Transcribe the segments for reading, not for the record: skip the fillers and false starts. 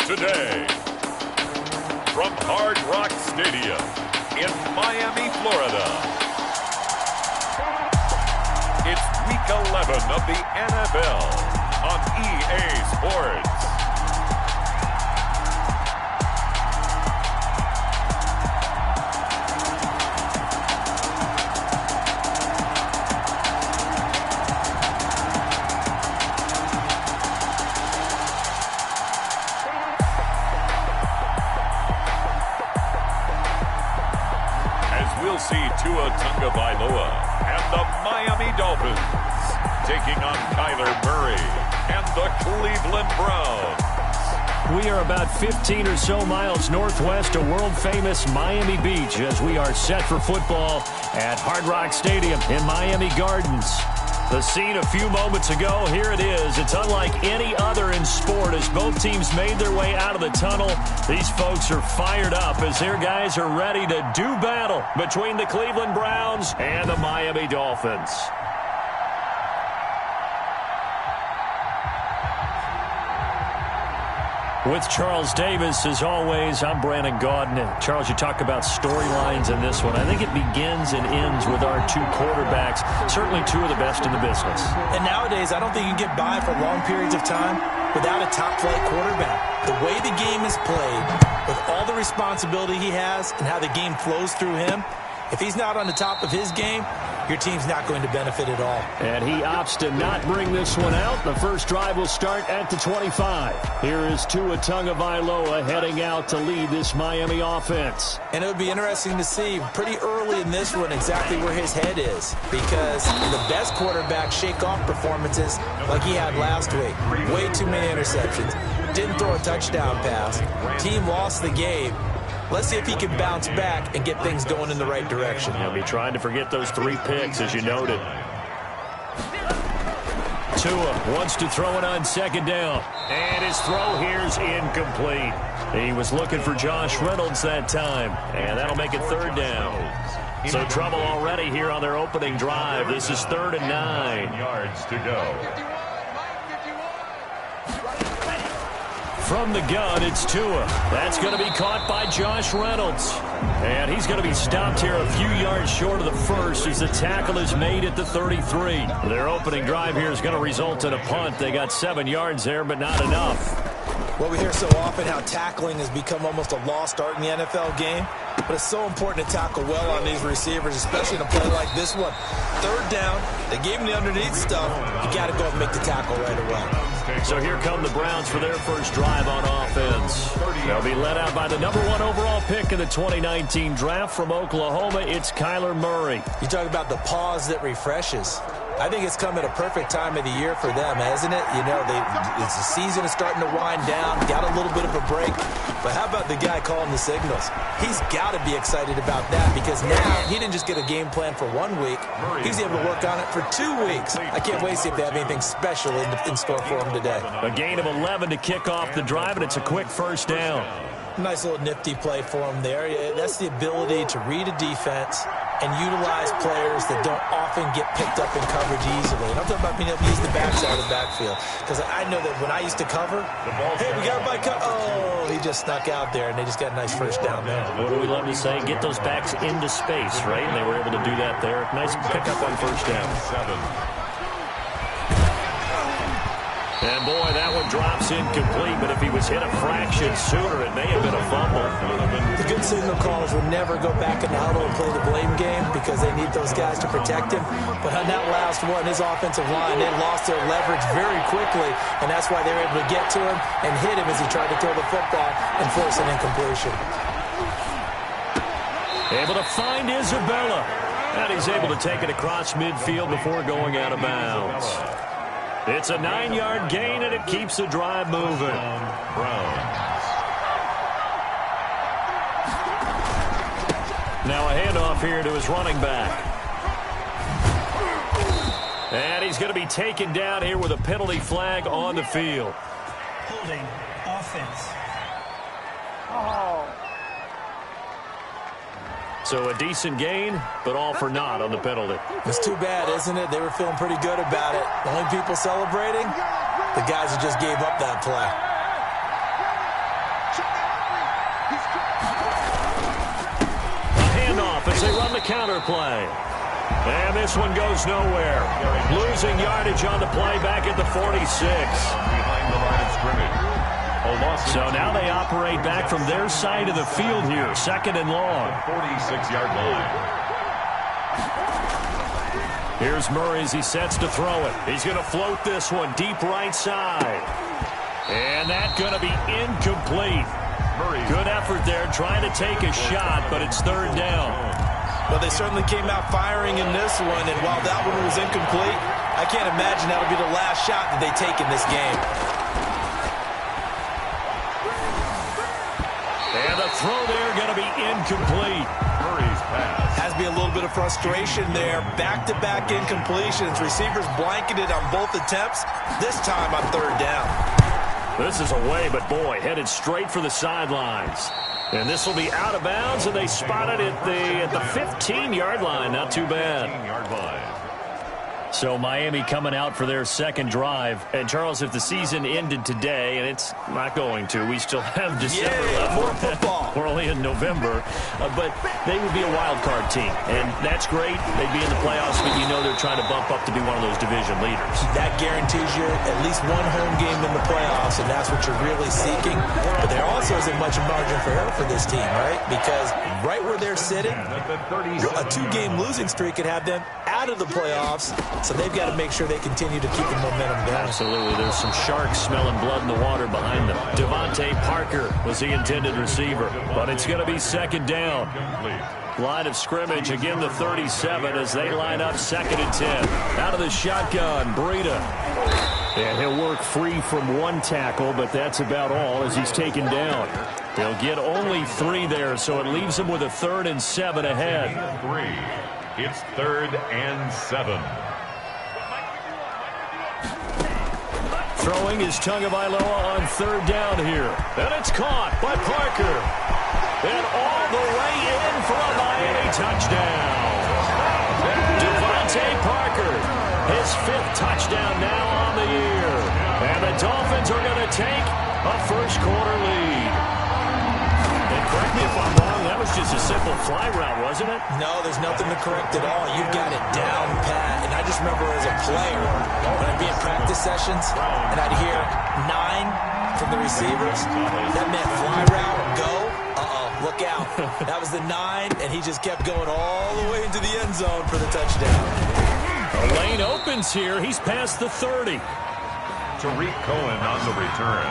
Today, from Hard Rock Stadium in Miami, Florida, it's Week 11 of the NFL on EA Sports. See Tua Tagovailoa and the Miami Dolphins taking on Kyler Murray and the Cleveland Browns. We are about 15 or so miles northwest of world-famous Miami Beach as we are set for football at Hard Rock Stadium in Miami Gardens. The scene a few moments ago, here it is. It's unlike any other in sport as both teams made their way out of the tunnel. These folks are fired up as their guys are ready to do battle between the Cleveland Browns and the Miami Dolphins. With Charles Davis, as always, I'm Brandon Gaudin. Charles, you talk about storylines in this one. I think it begins and ends with our two quarterbacks, certainly two of the best in the business. And nowadays, I don't think you can get by for long periods of time without a top-flight quarterback. The way the game is played, with all the responsibility he has and how the game flows through him, if he's not on the top of his game, your team's not going to benefit at all. And he opts to not bring this one out. The first drive will start at the 25. Here is Tua Tagovailoa heading out to lead this Miami offense. And it would be interesting to see pretty early in this one exactly where his head is, because the best quarterbacks shake off performances like he had last week. Way too many interceptions. Didn't throw a touchdown pass. Team lost the game. Let's see if he can bounce back and get things going in the right direction. He'll be trying to forget those 3 picks, as you noted. Tua wants to throw it on second down. And his throw here's incomplete. He was looking for Josh Reynolds that time. And that'll make it 3rd down. So trouble already here on their opening drive. This is 3rd and 9. 9 yards to go. From the gun, it's Tua. That's going to be caught by Josh Reynolds. And he's going to be stopped here a few yards short of the first as the tackle is made at the 33. Their opening drive here is going to result in a punt. They got 7 yards there, but not enough. Well, we hear so often how tackling has become almost a lost art in the NFL game. But it's so important to tackle well on these receivers, especially in a play like this one. 3rd down, they gave him the underneath stuff. You got to go and make the tackle right away. So here come the Browns for their first drive on offense. They'll be led out by the number 1 overall pick in the 2019 draft from Oklahoma. It's Kyler Murray. You talk about the pause that refreshes. I think it's come at a perfect time of the year for them, hasn't it? You know, the season is starting to wind down, got a little bit of a break. But how about the guy calling the signals? He's got to be excited about that because now he didn't just get a game plan for 1 week. He's able to work on it for 2 weeks. I can't wait to see if they have anything special in store for him today. A gain of 11 to kick off the drive, and it's a quick first down. Nice little nifty play for him there. That's the ability to read a defense and utilize players that don't often get picked up in coverage easily. And I'm talking about being able to use the backside of the backfield. Because I know that when I used to cover, hey, we got by cut. Oh, he just snuck out there, and they just got a nice first down there. What do we love to say? Get those backs into space, right? And they were able to do that there. Nice pickup on first down. And, boy, that one drops incomplete, but if he was hit a fraction sooner, it may have been a fumble. The good signal callers will never go back in the huddle and play the blame game because they need those guys to protect him. But on that last one, his offensive line, they lost their leverage very quickly, and that's why they were able to get to him and hit him as he tried to throw the football and force an incompletion. Able to find Isabella, and he's able to take it across midfield before going out of bounds. It's a 9-yard gain, and it keeps the drive moving. Now a handoff here to his running back. And he's going to be taken down here with a penalty flag on the field. Holding offense. So a decent gain, but all for naught on the penalty. It's too bad, isn't it? They were feeling pretty good about it. The only people celebrating, the guys who just gave up that play. off as they run the counter play. And this one goes nowhere. Losing yardage on the play back at the 46. Behind the line of scrimmage. So now they operate back from their side of the field here, second and long. 46-yard line. Here's Murray as he sets to throw it. He's going to float this one deep right side. And that's going to be incomplete. Good effort there trying to take a shot, but it's third down. Well, they certainly came out firing in this one, and while that one was incomplete, I can't imagine that'll be the last shot that they take in this game. And the throw there going to be incomplete. Murray's pass. Has to be a little bit of frustration there. Back-to-back incompletions. Receivers blanketed on both attempts. This time on third down. This is away, but boy, headed straight for the sidelines. And this will be out of bounds, and they spot it at the 15-yard line. Not too bad. 15-yard line. So Miami coming out for their second drive. And, Charles, if the season ended today, and it's not going to, we still have December left. More football. We're only in November. But they would be a wild card team. And that's great. They'd be in the playoffs, but you know they're trying to bump up to be one of those division leaders. That guarantees you at least one home game in the playoffs, and that's what you're really seeking. But there also isn't much margin for error for this team, right? Because right where they're sitting, a two-game losing streak could have them out of the playoffs. So they've got to make sure they continue to keep the momentum going. Absolutely. There's some sharks smelling blood in the water behind them. Devontae Parker was the intended receiver, but it's going to be second down. Line of scrimmage, again the 37 as they line up second and 10. Out of the shotgun, Breida. And he'll work free from one tackle, but that's about all as he's taken down. He'll get only 3 there, so it leaves him with a 3rd and 7 ahead. 3. It's 3rd and 7. Throwing is Tagovailoa on third down here. And it's caught by Parker. And all the way in for a Miami touchdown. Devontae Parker, his 5th touchdown now on the year. And the Dolphins are going to take a first-quarter lead. And correct me if I'm wrong, that was just a simple fly route, wasn't it? No, there's nothing to correct at all. You've got it down pat. And I just remember as a player, when I'd be in practice sessions, and I'd hear 9 from the receivers, that meant fly route, go. Look out. That was the 9, and he just kept going all the way into the end zone for the touchdown. The lane opens here. He's past the 30. Tariq Cohen on the return.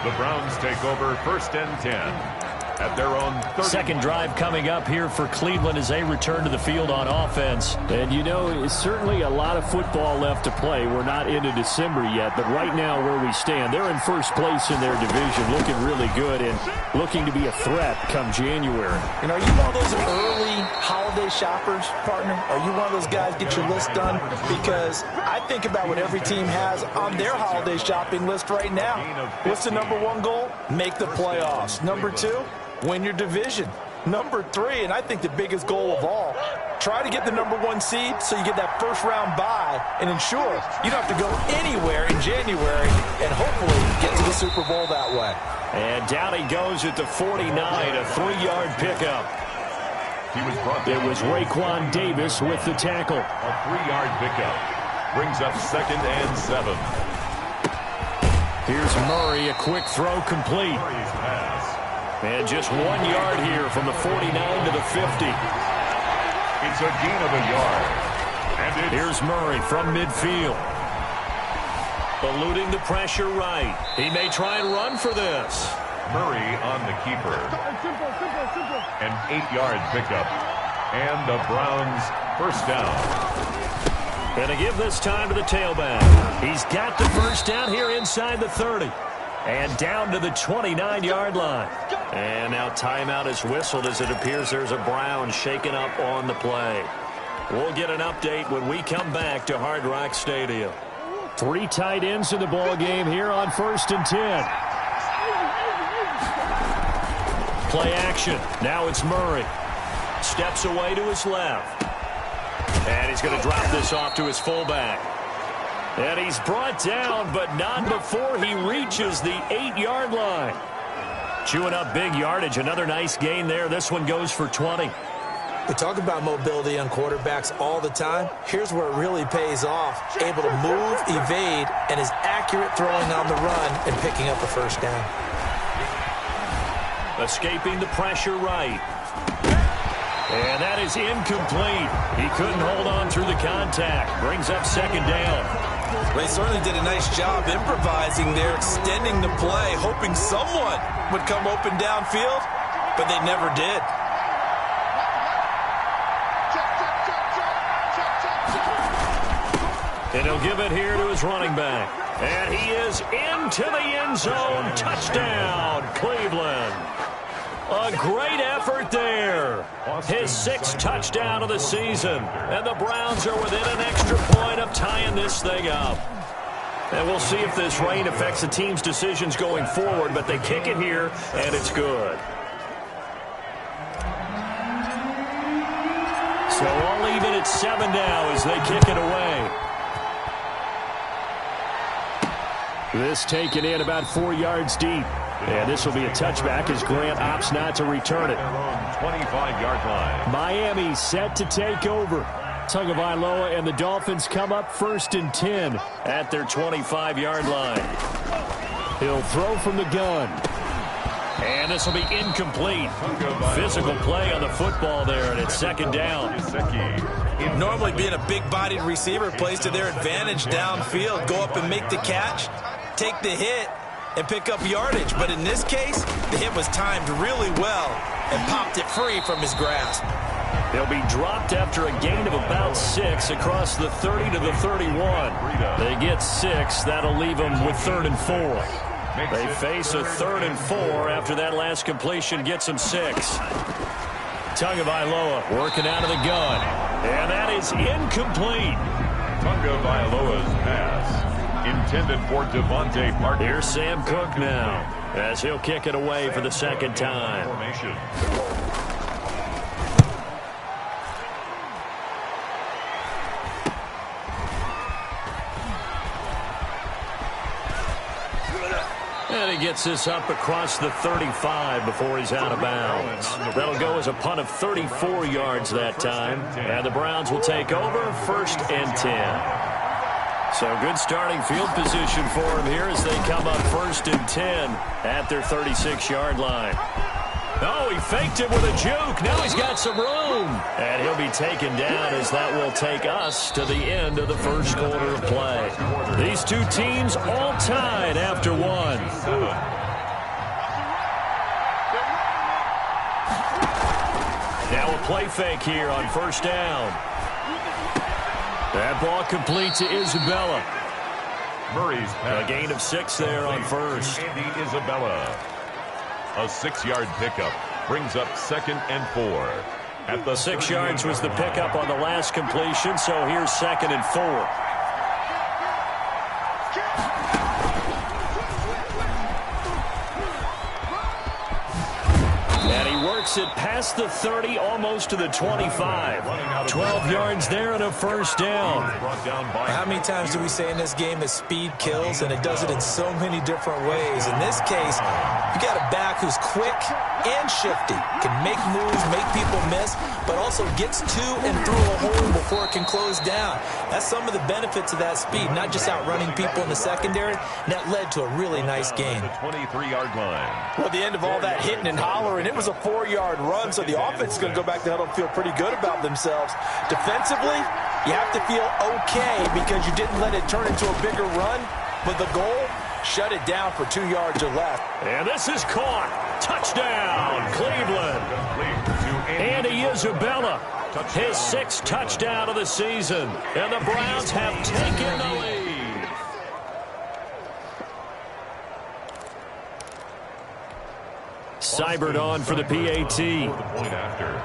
The Browns take over 1st and 10. At their own 30. Second drive coming up here for Cleveland as they return to the field on offense. And, you know, it's certainly a lot of football left to play. We're not into December yet, but right now where we stand, they're in first place in their division, looking really good and looking to be a threat come January. And are you one of those early holiday shoppers, partner? Are you one of those guys get your list done? Because I think about what every team has on their holiday shopping list right now. What's the number 1 goal? Make the playoffs. Number 2? Win your division. Number 3, and I think the biggest goal of all, try to get the number 1 seed so you get that first-round bye and ensure you don't have to go anywhere in January and hopefully get to the Super Bowl that way. And down he goes at the 49, a 3-yard pickup. It was Raekwon Davis with the tackle. A 3-yard pickup brings up 2nd and 7. Here's Murray, a quick throw complete. Murray's pass. And just 1 yard here from the 49 to the 50. It's a gain of a yard. And here's Murray from midfield. Eluding the pressure right. He may try and run for this. Murray on the keeper. An 8-yard pickup. And the Browns first down. And to give this time to the tailback. He's got the first down here inside the 30. And down to the 29-yard line. And now timeout is whistled as it appears there's a Brown shaken up on the play. We'll get an update when we come back to Hard Rock Stadium. 3 tight ends in the ball game here on 1st and 10. Play action. Now it's Murray. Steps away to his left. And he's going to drop this off to his fullback. And he's brought down, but not before he reaches the 8-yard line. Chewing up big yardage. Another nice gain there. This one goes for 20. We talk about mobility on quarterbacks all the time. Here's where it really pays off. Able to move, evade, and is accurate throwing on the run and picking up a first down. Escaping the pressure right. And that is incomplete. He couldn't hold on through the contact. Brings up second down. They certainly did a nice job improvising there, extending the play, hoping someone would come open downfield, but they never did. And he'll give it here to his running back. And he is into the end zone. Touchdown, Cleveland. A great effort there. His 6th touchdown of the season. And the Browns are within an extra point of tying this thing up. And we'll see if this rain affects the team's decisions going forward, but they kick it here, and it's good. So all even at 7 now as they kick it away. This taken in about 4 yards deep. And this will be a touchback as Grant opts not to return it. 25-yard line. Miami set to take over. Tagovailoa and the Dolphins come up 1st and 10 at their 25-yard line. He'll throw from the gun. And this will be incomplete. Physical play on the football there, and it's second down. Normally being a big-bodied receiver plays to their advantage downfield. Go up and make the catch, take the hit, and pick up yardage. But in this case, the hit was timed really well and popped it free from his grasp. They'll be dropped after a gain of about 6 across the 30 to the 31. They get 6. That'll leave them with 3rd and 4. They face a 3rd and 4 after that last completion gets them 6. Tagovailoa working out of the gun. And that is incomplete. Tagovailoa's pass intended for Devontae Parker. Here's Sam Cook now as he'll kick it away for the 2nd time. Formation. And he gets this up across the 35 before he's out of bounds. That'll go as a punt of 34 yards that time. And the Browns will take over 1st and 10. So good starting field position for him here as they come up 1st and 10 at their 36-yard line. Oh, he faked it with a juke. Now he's got some room. And he'll be taken down as that will take us to the end of the 1st quarter of play. These two teams all tied after 1. Now a play fake here on 1st down. That ball complete to Isabella. Murray's pass. A gain of 6 there on 1st. Andy Isabella. A 6-yard pickup brings up 2nd and 4. At the 6 yards was the pickup on the last completion, so here's 2nd and 4. And he works it past the 30, almost to the 25. 12 yards there and a 1st down. How many times do we say in this game that speed kills, and it does it in so many different ways? In this case, you got a back who's quick and shifty, can make moves, make people miss, but also gets to and through a hole before it can close down. That's some of the benefits of that speed, not just outrunning people in the secondary. And that led to a really nice game. The 23-yard line. Well, at the end of all that hitting and hollering, it was a 4-yard run, so the offense is going to go back to huddle and feel pretty good about themselves. Defensively, you have to feel okay because you didn't let it turn into a bigger run, but the goal, shut it down for 2 yards or less. And this is caught. Touchdown, Cleveland. Andy Isabella, his 6th touchdown of the season. And the Browns have taken the lead. Seibert on for the PAT. The point after.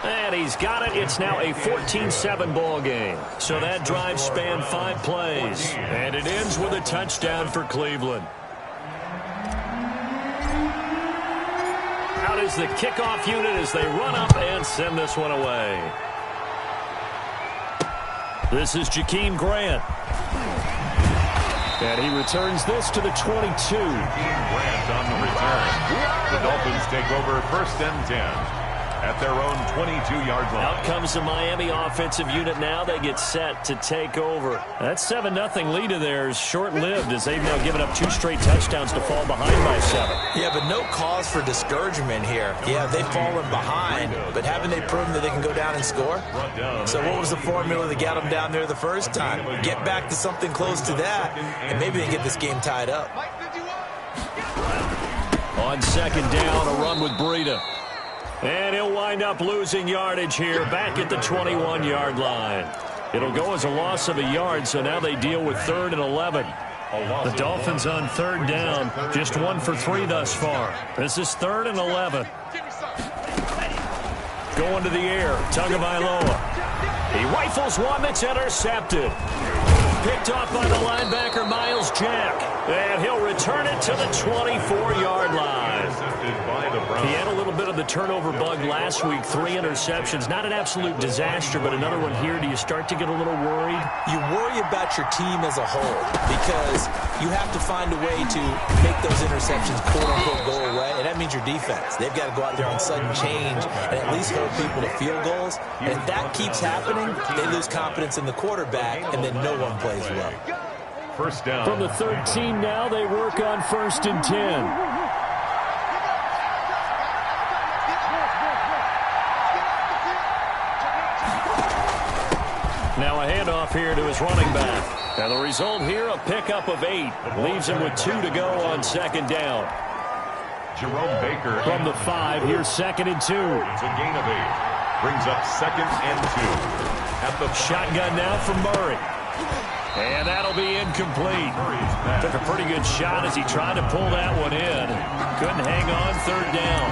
And he's got it. It's now a 14-7 ball game. So that drive spanned 5 plays. And it ends with a touchdown for Cleveland. Out is the kickoff unit as they run up and send this one away. This is Jakeem Grant. And he returns this to the 22. Grant on the return. The Dolphins take over 1st and 10 at their own 22-yard line. Out comes the Miami offensive unit now. They get set to take over. That 7-0 lead of theirs short-lived as they've now given up 2 straight touchdowns to fall behind by 7. Yeah, but no cause for discouragement here. Yeah, they've fallen behind, but haven't they proven that they can go down and score? So what was the formula that got them down there the first time? Get back to something close to that, and maybe they get this game tied up. On 2nd down, a run with Breida. And he'll wind up losing yardage here back at the 21-yard line. It'll go as a loss of a yard, so now they deal with 3rd and 11. The Dolphins on 3rd down, just 1 for 3 thus far. This is 3rd and 11. Going to the air, Tagovailoa. He rifles one that's intercepted. Picked off by the linebacker, Miles Jack. And he'll return it to the 24-yard line. He had a little bit of the turnover bug last week, 3 interceptions. Not an absolute disaster, but another one here. Do you start to get a little worried? You worry about your team as a whole because you have to find a way to make those interceptions, quote-unquote, go away, and that means your defense. They've got to go out there on sudden change and at least hold people to field goals. And if that keeps happening, they lose confidence in the quarterback, and then no one plays well. 1st down. From the 13 now, they work on 1st and 10. Now a handoff here to his running back. And the result here, a pickup of 8. Leaves him with 2 to go on 2nd down. Jerome Baker. From the 5, here's 2nd and 2. It's a gain of 8. Brings up 2nd and 2. At the shotgun now from Murray. And that'll be incomplete. Took a pretty good shot as he tried to pull that one in. Couldn't hang on 3rd down.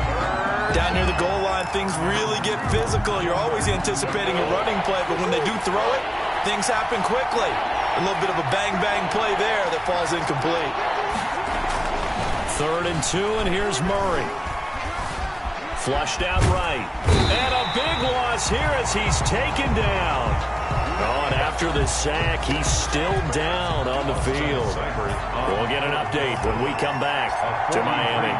Down near the goal line, things really get physical. You're always anticipating a running play, but when they do throw it, things happen quickly. A little bit of a bang-bang play there that falls incomplete. 3rd and 2, and here's Murray. Flushed out right. And a big loss here as he's taken down. Oh, and after the sack, he's still down on the field. We'll get an update when we come back to Miami.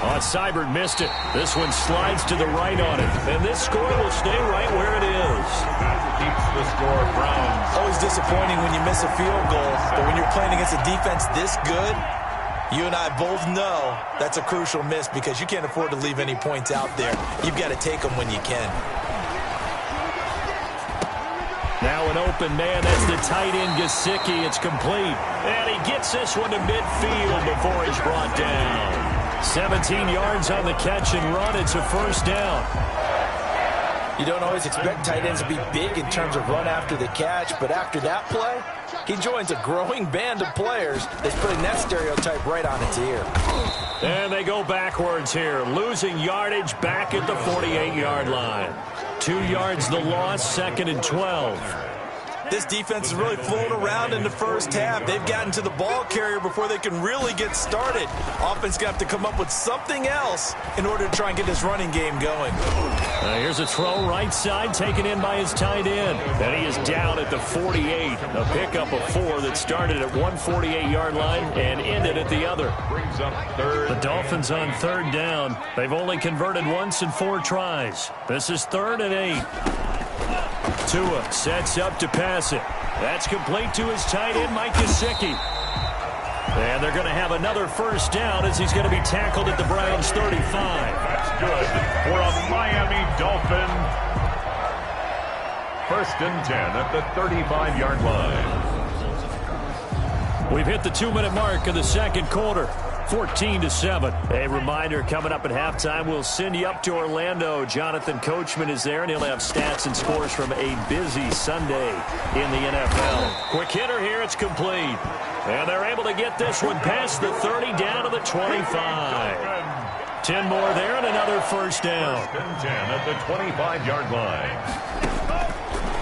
Oh, Seibert missed it. This one slides to the right on it. And this score will stay right where it is. Keeps the score, Browns. Always disappointing when you miss a field goal. But when you're playing against a defense this good, you and I both know that's a crucial miss because you can't afford to leave any points out there. You've got to take them when you can. Now an open man. That's the tight end, Gesicki. It's complete. And he gets this one to midfield before he's brought down. 17 yards on the catch and run. It's a 1st down. You don't always expect tight ends to be big in terms of run after the catch, but after that play, he joins a growing band of players that's putting that stereotype right on its ear. And they go backwards here, losing yardage back at the 48-yard line. 2 yards the loss, 2nd and 12. This defense is really flown around in the first half. They've gotten to the ball carrier before they can really get started. Offense got to come up with something else in order to try and get this running game going. Here's a throw right side taken in by his tight end. And he is down at the 48. A pickup of 4 that started at one 48-yard line and ended at the other. Brings up 3rd. The Dolphins on 3rd down. They've only converted once in 4 tries. This is 3rd and 8. Tua sets up to pass it. That's complete to his tight end, Mike Gesicki. And they're going to have another 1st down as he's going to be tackled at the Browns' 35. That's good for a Miami Dolphin. 1st and 10 at the 35-yard line. We've hit the 2-minute mark of the 2nd quarter. 14-7. A reminder, coming up at halftime, we'll send you up to Orlando. Jonathan Coachman is there, and he'll have stats and scores from a busy Sunday in the NFL. Quick hitter here, it's complete. And they're able to get this one past the 30 down to the 25. 10 more there and another 1st down. 1st and 10 at the 25-yard line.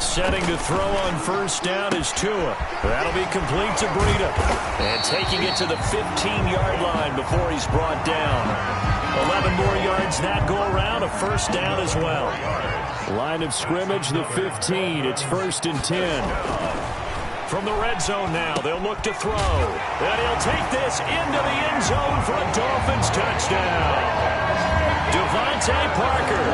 Setting to throw on 1st down is Tua. That'll be complete to Breida. And taking it to the 15-yard line before he's brought down. 11 more yards that go around, a 1st down as well. Line of scrimmage, the 15. It's 1st and 10. From the red zone now, they'll look to throw. And he'll take this into the end zone for a Dolphins touchdown. Devontae Parker,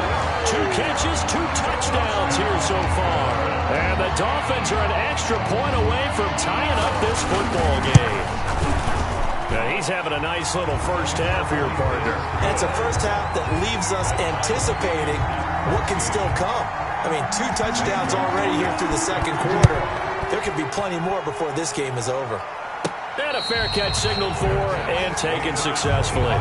2 catches, 2 touchdowns here so far. And the Dolphins are an extra point away from tying up this football game. Now he's having a nice little first half here, partner. And it's a first half that leaves us anticipating what can still come. I mean, 2 touchdowns already here through the second quarter. There could be plenty more before this game is over. And a fair catch signaled for and taken successfully.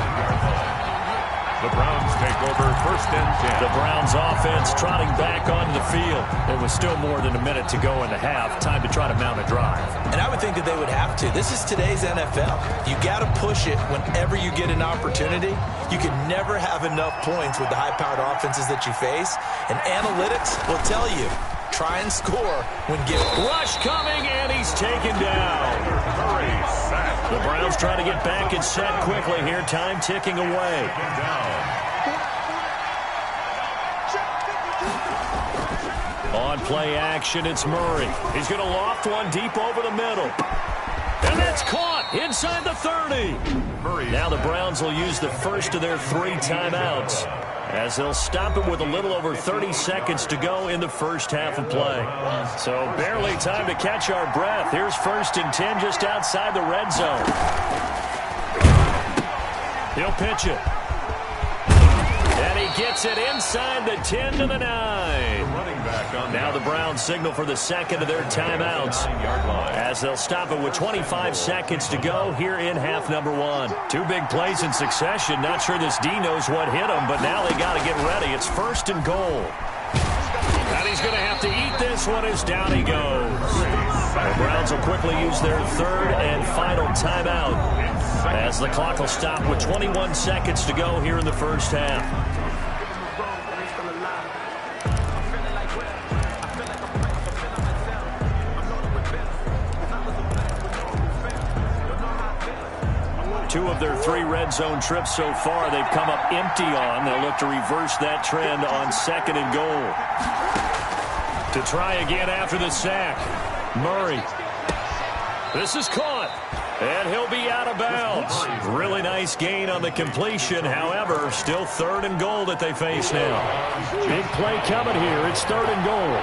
The Browns take over 1st and 10. The Browns offense trotting back onto the field. There was still more than a minute to go in the half. Time to try to mount a drive. And I would think that they would have to. This is today's NFL. You got to push it whenever you get an opportunity. You can never have enough points with the high-powered offenses that you face. And analytics will tell you, try and score when given. Rush coming, and he's taken down. The Browns try to get back and set quickly here. Time ticking away. On play action, it's Murray. He's going to loft one deep over the middle. And that's caught inside the 30. Now the Browns will use the first of their 3 timeouts, as they'll stop it with a little over 30 seconds to go in the first half of play. So barely time to catch our breath. Here's 1st and 10 just outside the red zone. He'll pitch it. And he gets it inside the 10 to the 9. Now the Browns signal for the second of their timeouts, as they'll stop it with 25 seconds to go here in half number 1. 2 big plays in succession. Not sure this D knows what hit him, but now they got to get ready. It's 1st and goal. And he's going to have to eat this one as down he goes. The Browns will quickly use their 3rd and final timeout, as the clock will stop with 21 seconds to go here in the first half. Two of their 3 red zone trips so far, they've come up empty on. They'll look to reverse that trend on 2nd and goal. To try again after the sack. Murray. This is caught. And he'll be out of bounds. Really nice gain on the completion. However, still 3rd and goal that they face now. Big play coming here. It's 3rd and goal.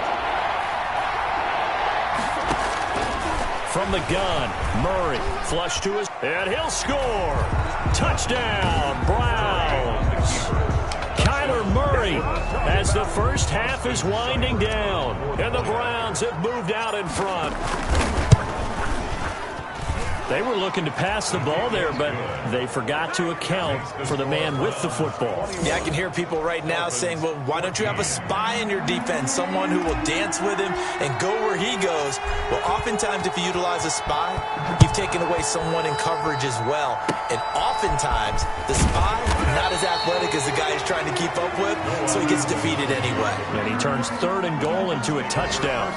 From the gun, Murray flush to his, and he'll score. Touchdown, Browns. Kyler Murray, as the first half is winding down, and the Browns have moved out in front. They were looking to pass the ball there, but they forgot to account for the man with the football. Yeah, I can hear people right now saying, well, why don't you have a spy in your defense, someone who will dance with him and go where he goes? Well, oftentimes if you utilize a spy, you've taken away someone in coverage as well. And oftentimes, the spy, not as athletic as the guy he's trying to keep up with, so he gets defeated anyway. And he turns 3rd and goal into a touchdown.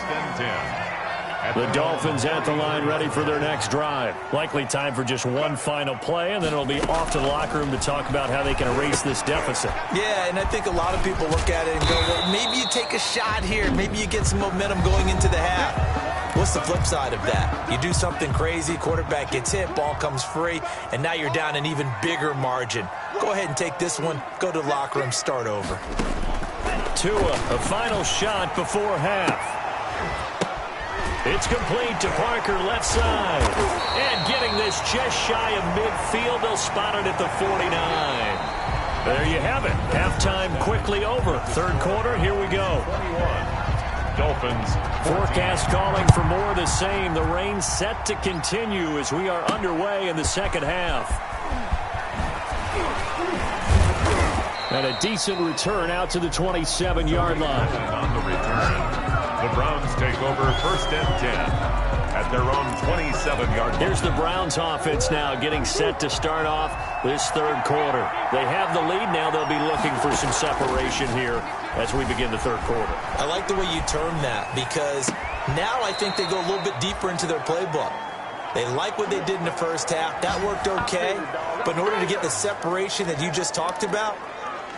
The Dolphins at the line, ready for their next drive. Likely time for just one final play, and then it'll be off to the locker room to talk about how they can erase this deficit. Yeah, and I think a lot of people look at it and go, well, maybe you take a shot here. Maybe you get some momentum going into the half. What's the flip side of that? You do something crazy, quarterback gets hit, ball comes free, and now you're down an even bigger margin. Go ahead and take this one, go to the locker room, start over. Tua, a final shot before half. It's complete to Parker, left side. And getting this just shy of midfield, they'll spot it at the 49. There you have it. Halftime quickly over. 3rd quarter, here we go. 21. Dolphins. Forecast calling for more of the same. The rain set to continue as we are underway in the second half. And a decent return out to the 27-yard line. On the return, the Browns take over 1st and 10 at their own 27-yard line. Here's the Browns offense now getting set to start off this 3rd quarter. They have the lead now. They'll be looking for some separation here as we begin the 3rd quarter. I like the way you term that, because now I think they go a little bit deeper into their playbook. They like what they did in the first half. That worked okay. But in order to get the separation that you just talked about,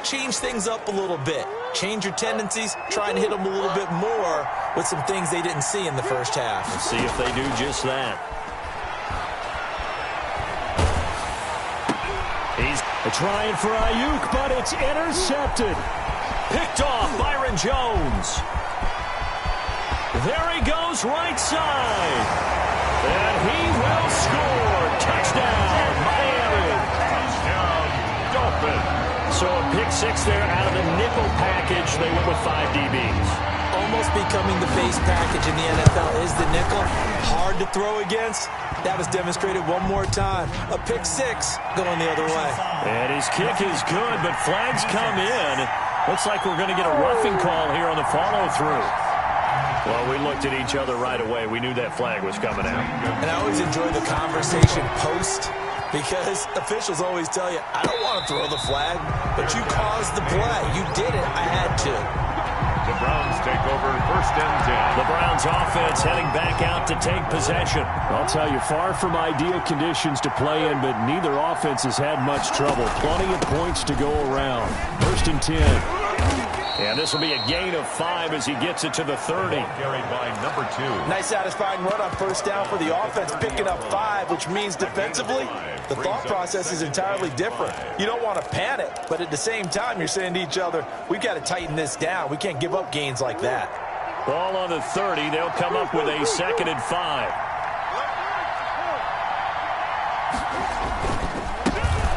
change things up a little bit. change your tendencies, try and hit them a little bit more with some things they didn't see in the first half. Let's see if they do just that. He's trying for Ayuk, but it's intercepted. Picked off Byron Jones. There he goes right side. And he will score. Touchdown, Miami. Touchdown, Dolphins. So a pick six there out of the nickel package. They went with 5 DBs. Almost becoming the base package in the NFL is the nickel. Hard to throw against. That was demonstrated one more time. A pick six going the other way. And his kick is good, but flags come in. Looks like we're going to get a roughing call here on the follow-through. Well, we looked at each other right away. We knew that flag was coming out. And I always enjoy the conversation post because officials always tell you, I don't want to throw the flag, but you caused the play. You did it. I had to. The Browns take over 1st and 10. The Browns offense heading back out to take possession. I'll tell you, far from ideal conditions to play in, but neither offense has had much trouble. Plenty of points to go around. 1st and 10. And this will be a gain of 5 as he gets it to the 30. Carried by number 2. Nice satisfying run on 1st down for the offense, picking up 5, which means defensively, the thought process is entirely different. You don't want to panic, but at the same time, you're saying to each other, we've got to tighten this down. We can't give up gains like that. Ball on the 30. They'll come up with a 2nd and 5.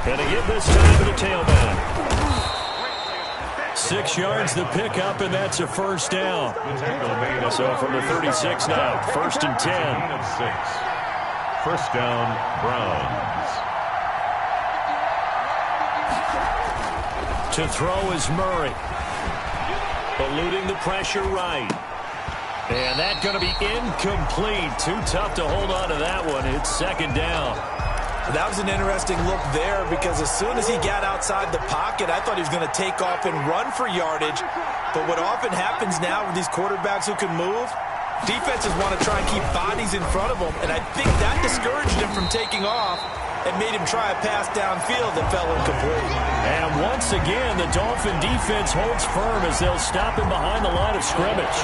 And again this time to the tailback. 6 yards the pickup, and that's a 1st down. So from the 36 now, 1st and 10. Gain of 6. 1st down, Browns. To throw is Murray. Eluding the pressure right. And that's going to be incomplete. Too tough to hold on to that one. It's 2nd down. That was an interesting look there because as soon as he got outside the pocket, I thought he was going to take off and run for yardage. But what often happens now with these quarterbacks who can move, defenses want to try and keep bodies in front of them. And I think that discouraged him from taking off and made him try a pass downfield that fell incomplete. And once again, the Dolphin defense holds firm as they'll stop him behind the line of scrimmage.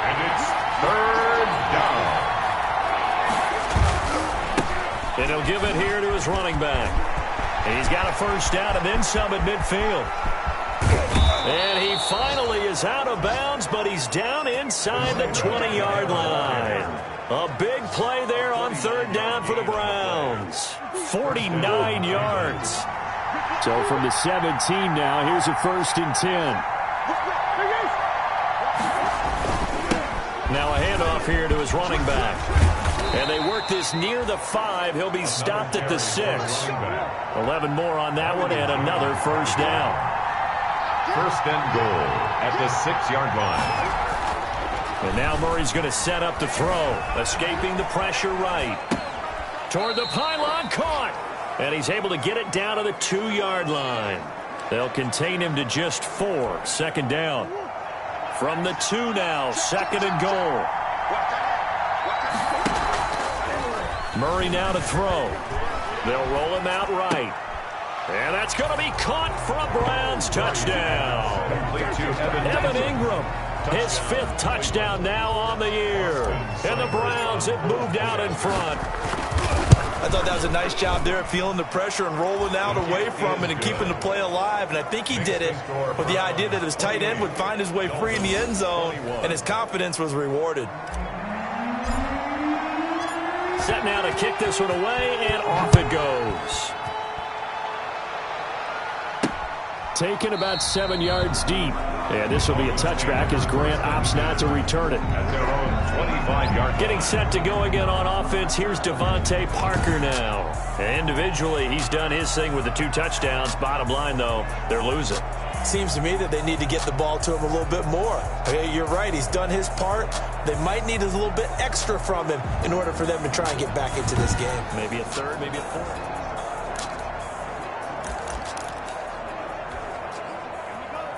And it's 3rd down. And he'll give it here to his running back. And he's got a 1st down and then some at midfield. And he finally is out of bounds, but he's down inside the 20-yard line. A big play there on 3rd down for the Browns. 49 yards. So from the 17 now, here's a 1st and 10. Now a handoff here to his running back. And they work this near the 5. He'll be stopped at the 6. 11 more on that one and another 1st down. 1st and goal at the 6-yard line. And now Murray's going to set up the throw. Escaping the pressure right. Toward the pylon, caught. And he's able to get it down to the 2-yard line. They'll contain him to just 4. 2nd down. From the 2 now, 2nd and goal. Murray now to throw. They'll roll him out right. And that's going to be caught for a Browns touchdown. Evan Ingram, his 5th touchdown now on the year. And the Browns have moved out in front. I thought that was a nice job there at feeling the pressure and rolling out away from it and keeping the play alive. And I think he did it with the idea that his tight end would find his way free in the end zone, and his confidence was rewarded. Set now to kick this one away, and off it goes. Taken about 7 yards deep. And this will be a touchback as Grant opts not to return it. At their own 25-yard. Getting set to go again on offense. Here's Devontae Parker now. And individually, he's done his thing with the 2 touchdowns. Bottom line, though, they're losing. Seems to me that they need to get the ball to him a little bit more. Hey, you're right. He's done his part. They might need a little bit extra from him in order for them to try and get back into this game. Maybe a 3rd, maybe a 4th.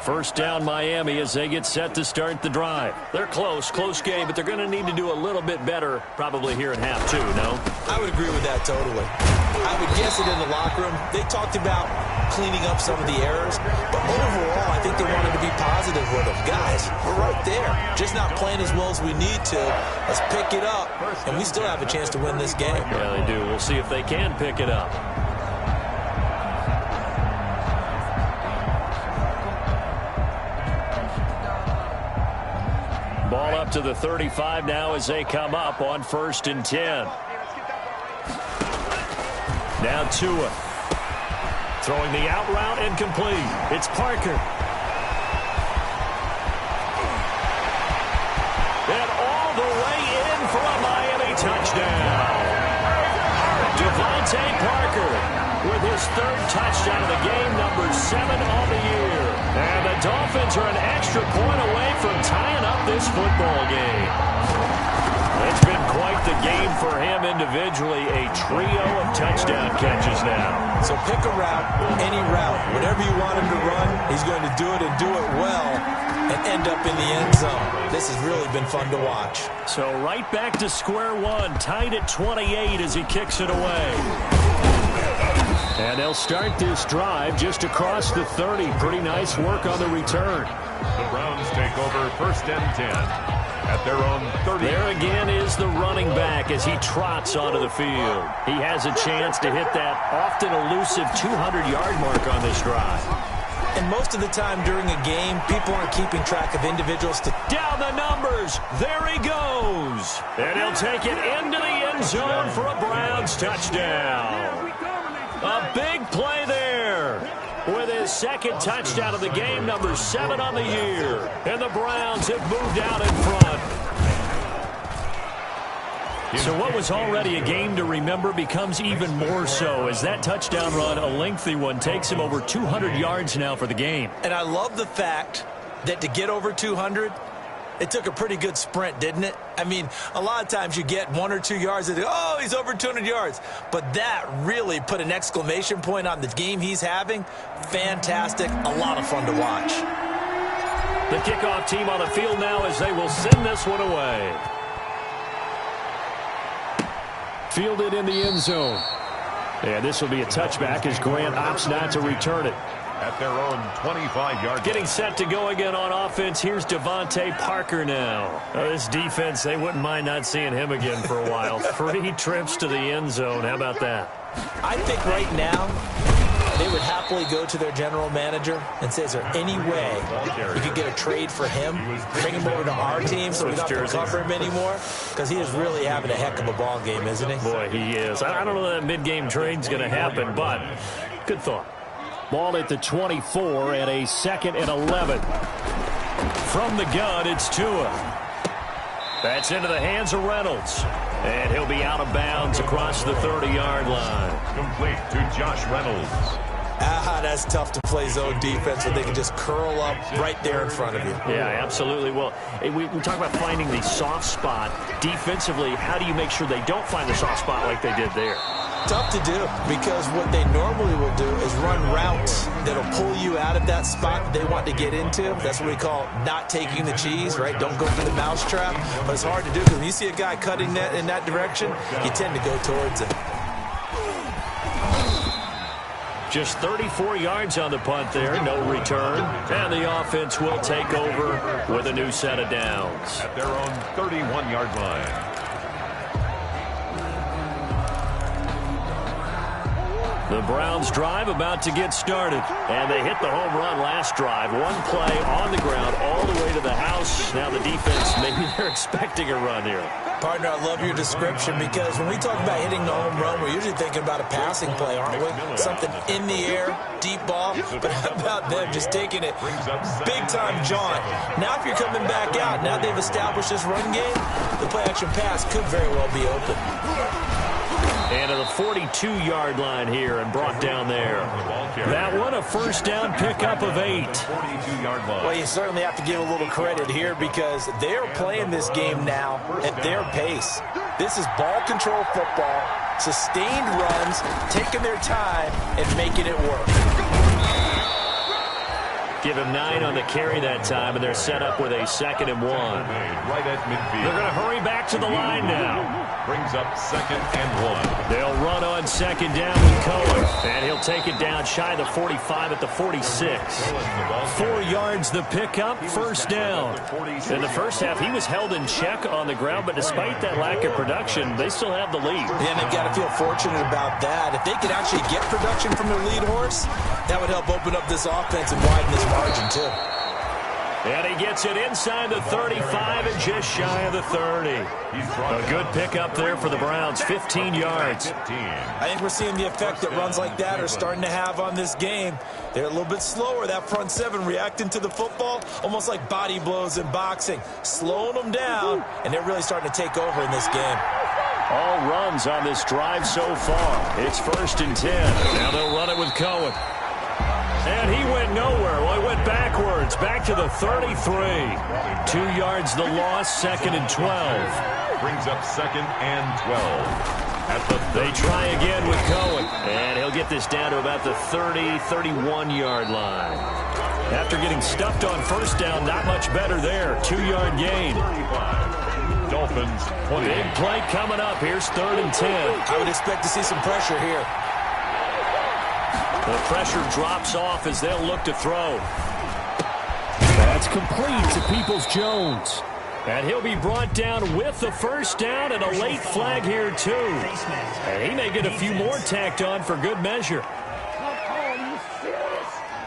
First down Miami as they get set to start the drive. They're close game, but they're going to need to do a little bit better probably here at half 2, no? I would agree with that totally. I would guess it in the locker room. They talked about cleaning up some of the errors. But overall, I think they wanted to be positive with them. Guys, we're right there. Just not playing as well as we need to. Let's pick it up, and we still have a chance to win this game. Yeah, they do. We'll see if they can pick it up. Ball up to the 35 now as they come up on 1st and 10. Now Tua. Throwing the out route incomplete. It's Parker. And all the way in for a Miami touchdown. Devontae Parker with his 3rd touchdown of the game, number 7 on the year. And the Dolphins are an extra point away from tying up this football game. It's been quite the game for him individually. A trio of touchdown catches now. So pick a route, any route. Whatever you want him to run, he's going to do it and do it well and end up in the end zone. This has really been fun to watch. So right back to square one, tied at 28 as he kicks it away. And they'll start this drive just across the 30. Pretty nice work on the return. The Browns take over 1st and 10. At their own 30. There again is the running back as he trots onto the field. He has a chance to hit that often elusive 200-yard mark on this drive. And most of the time during a game, people aren't keeping track of individuals. Down the numbers. There he goes. And he'll take it into the end zone for a Browns touchdown. A big play there. With his 2nd touchdown of the game, number 7 on the year. And the Browns have moved out in front. So what was already a game to remember becomes even more so as that touchdown run, a lengthy one, takes him over 200 yards now for the game. And I love the fact that to get over 200, it took a pretty good sprint, didn't it? I mean, a lot of times you get 1 or 2 yards and oh, he's over 200 yards. But that really put an exclamation point on the game he's having. Fantastic. A lot of fun to watch. The kickoff team on the field now as they will send this one away. Fielded in the end zone. And this will be a touchback as Grant opts not to return it. At their own 25-yard. Getting set to go again on offense. Here's Devontae Parker now. This defense, they wouldn't mind not seeing him again for a while. 3 trips to the end zone. How about that? I think right now they would happily go to their general manager and say, is there any way we could get a trade for him, bring him over to our team so we don't have to cover him anymore? Because he is really having a heck of a ball game, isn't he? Boy, he is. I don't know that mid-game trade's going to happen, but good thought. Ball at the 24 and a 2nd and 11. From the gun, it's Tua. That's into the hands of Reynolds. And he'll be out of bounds across the 30-yard line. Complete to Josh Reynolds. That's tough to play zone defense when they can just curl up right there in front of you. Yeah, absolutely. Well, we talk about finding the soft spot. Defensively, how do you make sure they don't find the soft spot like they did there? Tough to do because what they normally will do is run routes that'll pull you out of that spot they want to get into. That's what we call not taking the cheese, right? Don't go for the mousetrap. But it's hard to do because when you see a guy cutting that in that direction, you tend to go towards it. Just 34 yards on the punt there, no return. And the offense will take over with a new set of downs. At their own 31-yard line. The Browns drive about to get started. And they hit the home run last drive. One play on the ground all the way to the house. Now the defense, maybe they're expecting a run here. Partner, I love your description because when we talk about hitting the home run, we're usually thinking about a passing play, aren't we? Something in the air, deep ball. But how about them just taking it big-time jaunt? Now if you're coming back out, now they've established this run game, the play-action pass could very well be open. And to the 42-yard line here and brought down there. That one, a first down pickup of 8. Well, you certainly have to give a little credit here because they're playing this game now at their pace. This is ball control football, sustained runs, taking their time and making it work. Give him 9 on the carry that time, and they're set up with a 2nd and 1. Right at midfield. They're going to hurry back to the line now. Brings up 2nd and 1. They'll run on 2nd down with Cohen, and he'll take it down shy of the 45 at the 46. 4 yards the pickup, 1st down. In the first half, he was held in check on the ground, but despite that lack of production, they still have the lead. And they've got to feel fortunate about that. If they could actually get production from their lead horse, that would help open up this offense and widen this margin too. And he gets it inside the 35 and just shy of the 30. A good pickup there for the Browns, 15 yards. I think we're seeing the effect that runs like that are starting to have on this game. They're a little bit slower, that front 7 reacting to the football, almost like body blows in boxing, slowing them down, and they're really starting to take over in this game. All runs on this drive so far. It's 1st and 10. Now they'll run it with Cohen. And he went nowhere. Well, he went backwards, back to the 33. 2 yards the loss, 2nd and 12. Brings up 2nd and 12. At the they try again with Cohen. And he'll get this down to about the 30, 31-yard line. After getting stuffed on 1st down, not much better there. 2-yard gain. 35. Dolphins 20. Big play coming up. Here's 3rd and 10. I would expect to see some pressure here. The pressure drops off as they'll look to throw. That's complete to Peoples-Jones. And he'll be brought down with the 1st down and a late flag here, too. And he may get a few more tacked on for good measure.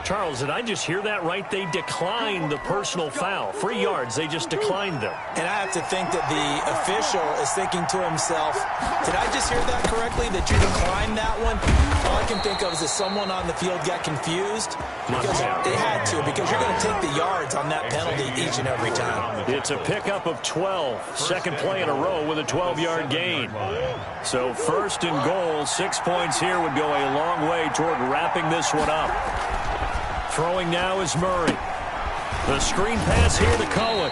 Charles, did I just hear that right? They declined the personal foul. 3 yards, they just declined them. And I have to think that the official is thinking to himself, did I just hear that correctly, that you declined that one? All I can think of is that someone on the field got confused. Because they had to, because you're going to take the yards on that penalty each and every time. It's a pickup of 12. 2nd play in a row with a 12-yard gain. So 1st and goal, 6 points here would go a long way toward wrapping this one up. Throwing now is Murray. The screen pass here to Cohen.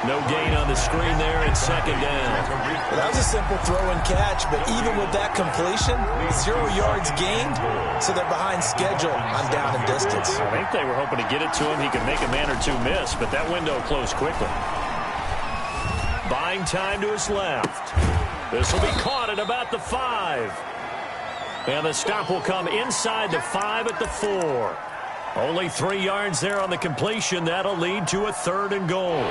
No gain on the screen there, and 2nd down. Well, that was a simple throw and catch, but even with that completion, 0 yards gained, so they're behind schedule on down and distance. I think they were hoping to get it to him. He could make a man or two miss, but that window closed quickly. Buying time to his left. This will be caught at about the 5. And the stop will come inside the 5 at the 4. Only 3 yards there on the completion. That'll lead to a 3rd and goal.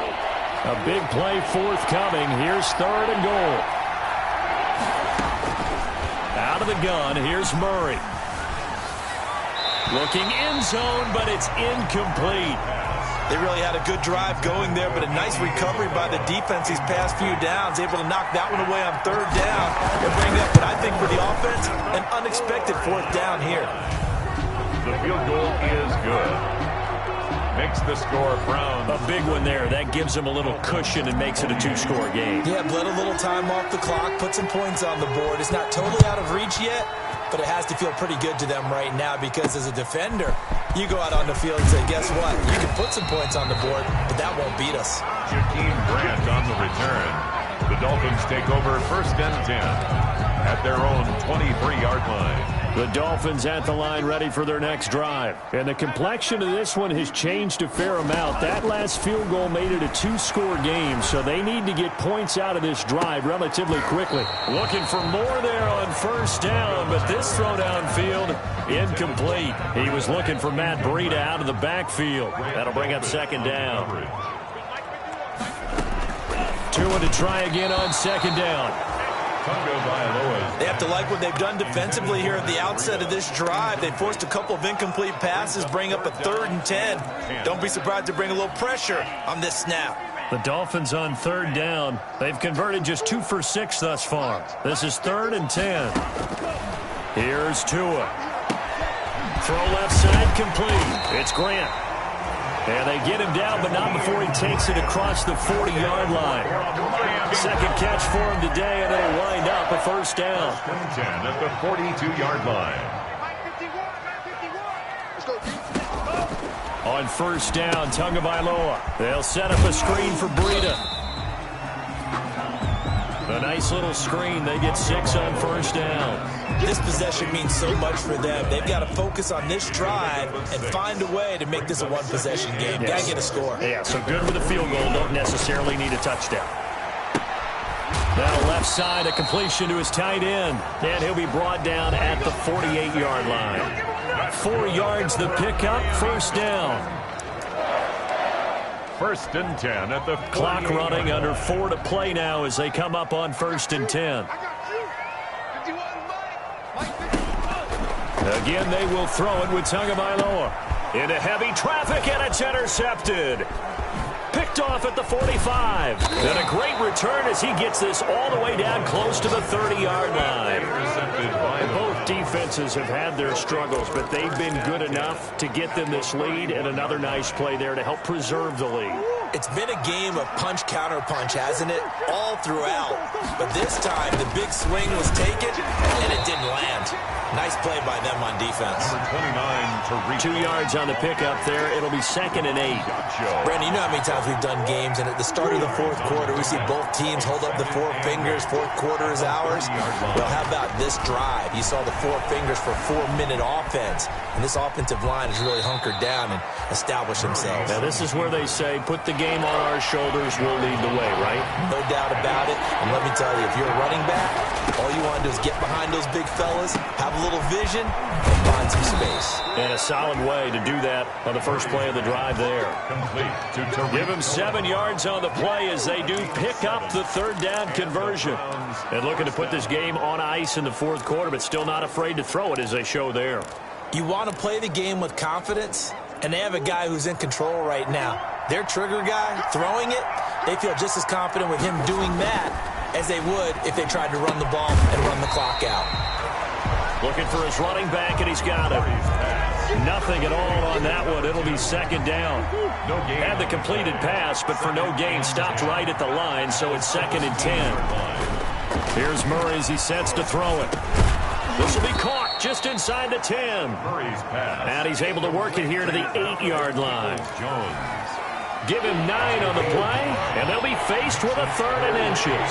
A big play forthcoming. Here's 3rd and goal. Out of the gun, here's Murray. Looking end zone, but it's incomplete. They really had a good drive going there, but a nice recovery by the defense these past few downs, able to knock that one away on 3rd down and bring up what I think for the offense, an unexpected 4th down here. The field goal is good. Makes the score Browns. A big one there. That gives them a little cushion and makes it a 2-score game. Yeah, bled a little time off the clock, put some points on the board. It's not totally out of reach yet, but it has to feel pretty good to them right now because as a defender, you go out on the field and say, guess what? You can put some points on the board, but that won't beat us. Jakeem Grant on the return. The Dolphins take over 1st and 10 at their own 23-yard line. The Dolphins at the line ready for their next drive. And the complexion of this one has changed a fair amount. That last field goal made it a 2-score game, so they need to get points out of this drive relatively quickly. Looking for more there on 1st down, but this throw downfield, incomplete. He was looking for Matt Breida out of the backfield. That'll bring up 2nd down. Tua to try again on 2nd down. They have to like what they've done defensively here at the outset of this drive. They forced a couple of incomplete passes, bring up a 3rd and 10. Don't be surprised to bring a little pressure on this snap. The Dolphins on 3rd down. They've converted just 2 for 6 thus far. This is 3rd and 10. Here's Tua. Throw left side complete. It's Grant. And they get him down, but not before he takes it across the 40-yard line. 2nd catch for him today, and it'll wind up a 1st down. 10 at the 42-yard line. On 1st down, Tagovailoa. They'll set up a screen for Breida. A nice little screen. They get 6 on first down. This possession means so much for them. They've got to focus on this drive and find a way to make this a one-possession game. Got to get a score. Yeah, so good with a field goal. Don't necessarily need a touchdown. Now left side, a completion to his tight end. And he'll be brought down at the 48-yard line. 4 yards the pickup, first down. 1st and 10 at the clock running, under 4 to play now as they come up on 1st and 10. Again, they will throw it with Tagovailoa. Into heavy traffic, and it's intercepted. Picked off at the 45. And a great return as he gets this all the way down close to the 30-yard line. Both defenses have had their struggles, but they've been good enough to get them this lead, and another nice play there to help preserve the lead. It's been a game of punch-counter-punch, hasn't it? All throughout. But this time, the big swing was taken, and it didn't land. Nice play by them on defense. Number 29 to reach. 2 yards on the pickup there. It'll be 2nd and 8. Brandon, you know how many times we've done games, and at the start of the 4th quarter, we see both teams hold up the 4 fingers. 4th quarter is ours. Well, how about this drive? You saw the 4 fingers for 4-minute offense, and this offensive line has really hunkered down and established themselves. Now, this is where they say, put the game on our shoulders, we'll lead the way, right? No doubt about it. And let me tell you, if you're a running back, all you want to do is get behind those big fellas, have a little vision, and find some space. And a solid way to do that on the first play of the drive there. Give him 7 yards on the play as they do pick up the 3rd down conversion. And looking to put this game on ice in the 4th quarter, but still not afraid to throw it as they show there. You want to play the game with confidence, and they have a guy who's in control right now. Their trigger guy, throwing it, they feel just as confident with him doing that as they would if they tried to run the ball and run the clock out. Looking for his running back, and he's got it. Nothing at all on that one. It'll be 2nd down. Had the completed pass, but for no gain, stopped right at the line, so it's 2nd and 10. Here's Murray as he sets to throw it. This will be caught just inside the 10. And he's able to work it here to the 8-yard line. Give him 9 on the play, and they'll be faced with a 3rd and inches.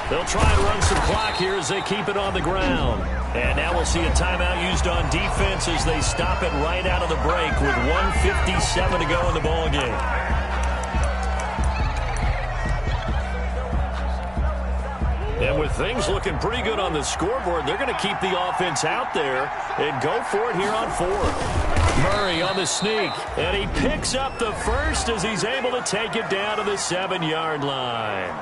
They'll try and run some clock here as they keep it on the ground. And now we'll see a timeout used on defense as they stop it right out of the break with 1:57 to go in the ballgame. And with things looking pretty good on the scoreboard, they're going to keep the offense out there and go for it here on 4th. Murray on the sneak, and he picks up the first as he's able to take it down to the 7-yard line.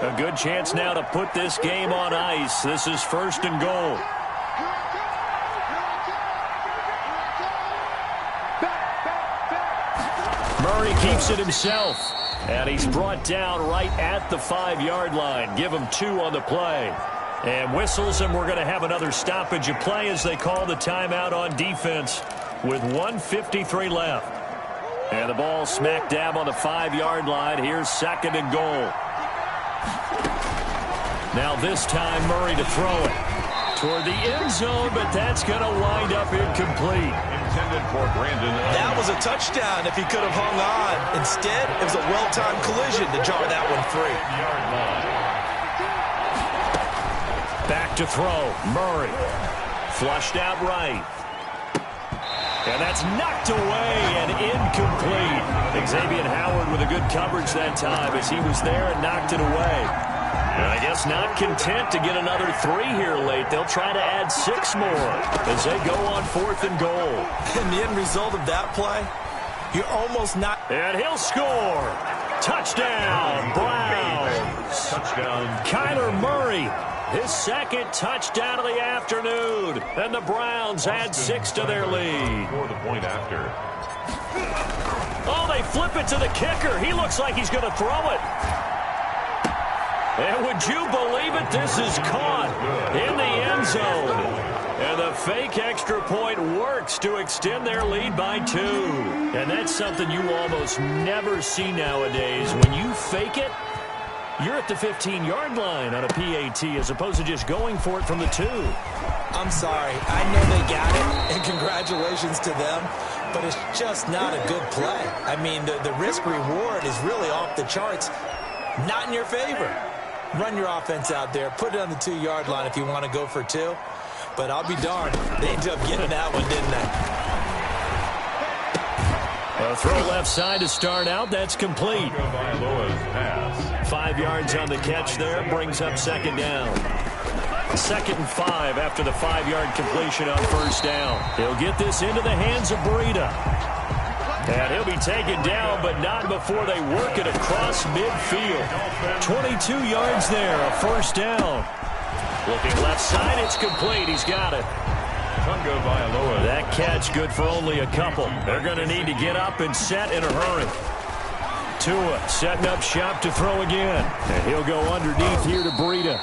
A good chance now to put this game on ice. This is 1st and goal. Murray keeps it himself. And he's brought down right at the 5-yard line. Give him 2 on the play. And whistles, and we're going to have another stoppage of play as they call the timeout on defense with 1:53 left. And the ball smack dab on the 5-yard line. Here's 2nd and goal. Now this time Murray to throw it toward the end zone, but that's going to wind up incomplete. Intended for Brandon. That was a touchdown if he could have hung on. Instead, it was a well-timed collision to jar that one free. Back to throw. Murray. Flushed out right. And that's knocked away and incomplete. Xavier Howard with a good coverage that time as he was there and knocked it away. And I guess not content to get another 3 here late. They'll try to add 6 more as they go on 4th and goal. And the end result of that play, you're almost not. And he'll score. Touchdown, Browns. Touchdown. Kyler Murray, his 2nd touchdown of the afternoon. And the Browns add 6 to their lead. For the point after. Oh, they flip it to the kicker. He looks like he's going to throw it. And would you believe it? This is caught in the end zone. And the fake extra point works to extend their lead by 2. And that's something you almost never see nowadays. When you fake it, you're at the 15-yard line on a PAT as opposed to just going for it from the 2. I'm sorry. I know they got it, and congratulations to them. but it's just not a good play. I mean, the risk-reward is really off the charts. Not in your favor. Run your offense out there. Put it on the 2-yard line if you want to go for 2. But I'll be darned. They ended up getting that one, didn't they? A throw left side to start out. That's complete. 5 yards on the catch there. Brings up second down. 2nd and 5 after the 5-yard completion on first down. He'll get this into the hands of Breida. And he'll be taken down, but not before they work it across midfield. 22 yards there, a first down. Looking left side, it's complete. He's got it. That catch good for only a couple. They're going to need to get up and set in a hurry. Tua setting up shop to throw again. And he'll go underneath here to Breida.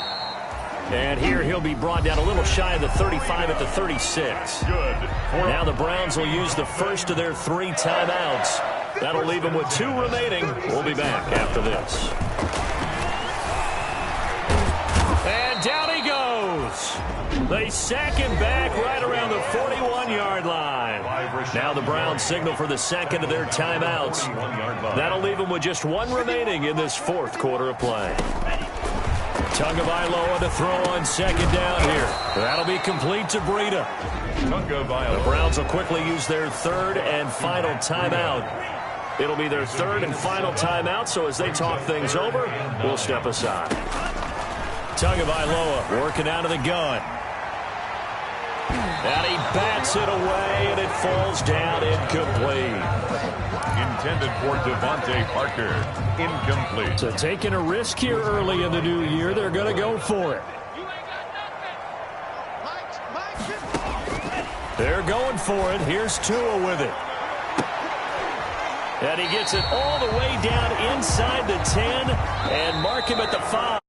And here he'll be brought down a little shy of the 35 at the 36. Now the Browns will use the first of their 3 timeouts. That'll leave them with 2 remaining. We'll be back after this. And down he goes. They sack him back right around the 41-yard line. Now the Browns signal for the second of their timeouts. That'll leave them with just 1 remaining in this 4th quarter of play. Tagovailoa to throw on second down here. That'll be complete to Breida. The Browns will quickly use their 3rd and final timeout. It'll be their 3rd and final timeout, so as they talk things over, we'll step aside. Tagovailoa working out of the gun. And he bats it away, and it falls down incomplete. Intended for Devontae Parker. Incomplete. So taking a risk here early in the new year, they're going to go for it. They're going for it. Here's Tua with it. And he gets it all the way down inside the 10 and mark him at the 5.